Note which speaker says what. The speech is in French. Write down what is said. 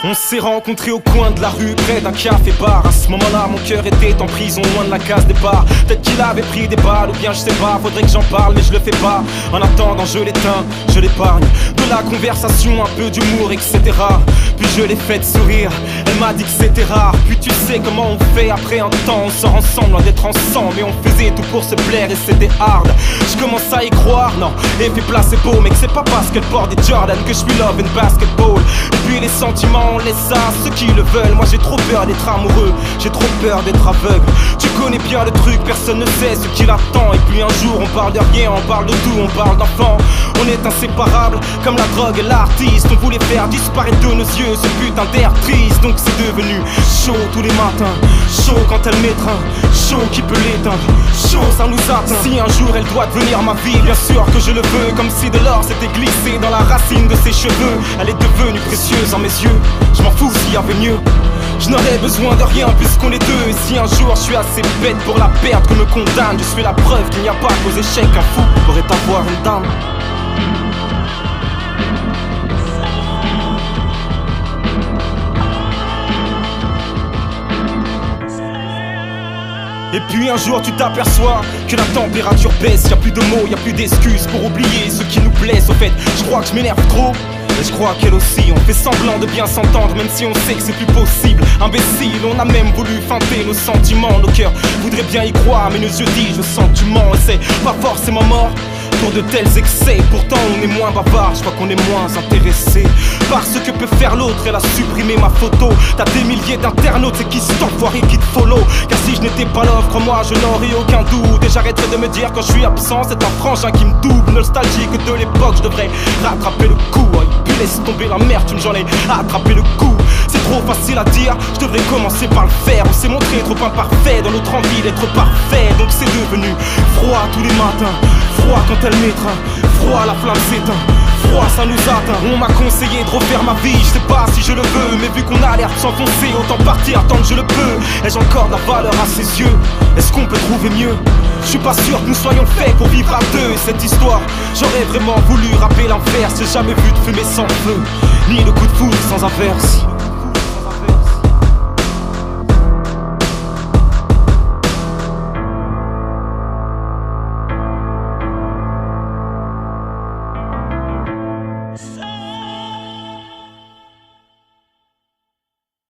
Speaker 1: On s'est rencontrés au coin de la rue, près d'un café-bar. À ce moment-là, mon cœur était en prison, loin de la case départ. Peut-être qu'il avait pris des balles, ou bien je sais pas. Faudrait que j'en parle, mais je le fais pas. En attendant, je l'éteins, je l'épargne. De la conversation, un peu d'humour, etc. Puis je l'ai fait sourire, elle m'a dit que c'était rare. Puis tu sais comment on fait après un temps. On sort ensemble, loin d'être ensemble. Et on faisait tout pour se plaire et c'était hard. Je commence à y croire, non, effet placebo. Mais que c'est pas parce qu'elle porte des Jordan que je suis love in basketball. Et puis les sentiments, on laisse ça à ceux qui le veulent. Moi j'ai trop peur d'être amoureux, j'ai trop peur d'être aveugle. Tu connais bien le truc, personne ne sait ce qu'il attend. Et puis un jour on parle de rien, on parle de tout, on parle d'enfants. On est inséparables, comme la drogue et l'artiste. On voulait faire disparaître de nos yeux ce putain d'air triste. Donc c'est devenu chaud tous les matins, chaud quand elle m'étreint, chaud qui peut l'éteindre, chaud ça nous atteint. Si un jour elle doit devenir ma vie, bien sûr que je le veux. Comme si de l'or s'était glissé dans la racine de ses cheveux. Elle est devenue précieuse en mes yeux, je m'en fous s'il y avait mieux. Je n'aurais besoin de rien puisqu'on est deux. Et si un jour je suis assez bête pour la perdre qu'on me condamne, je suis la preuve qu'il n'y a pas qu'aux échecs un fou pourrait avoir une dame. Et puis un jour tu t'aperçois que la température baisse. Y'a plus de mots, y'a plus d'excuses pour oublier ce qui nous blesse. Au fait, je crois que je m'énerve trop. Et je crois qu'elle aussi, on fait semblant de bien s'entendre, même si on sait que c'est plus possible. Imbécile, on a même voulu feinter nos sentiments. Nos cœurs voudraient bien y croire, mais nos yeux disent le sentiment. Et c'est pas forcément mort pour de tels excès. Pourtant on est moins bavard, je crois qu'on est moins intéressé par ce que peut faire l'autre. Elle a supprimé ma photo. T'as des milliers d'internautes, c'est qui cet enfoiré qui te follow. Car si je n'étais pas l'offre, crois-moi je n'aurais aucun doute. Et j'arrêterai de me dire quand je suis absent, c'est un frangin qui me double. Nostalgique de l'époque, je devrais rattraper le coup. Puis laisse tomber la merde, tu me j'en ai attrapé le coup. C'est trop facile à dire, je devrais commencer par le faire. On s'est montré trop imparfait dans notre envie d'être parfait. Donc c'est devenu froid tous les matins, froid quand elle m'étreint, froid la flamme s'éteint, froid ça nous atteint. On m'a conseillé de refaire ma vie, je sais pas si je le veux. Mais vu qu'on a l'air de s'enfoncer, autant partir tant que je le peux. Ai-je encore de la valeur à ses yeux? Est-ce qu'on peut trouver mieux? Je suis pas sûr que nous soyons faits pour vivre à deux. Et cette histoire, j'aurais vraiment voulu rapper l'inverse. J'ai jamais vu de fumée sans feu, ni de coup de foudre sans averse.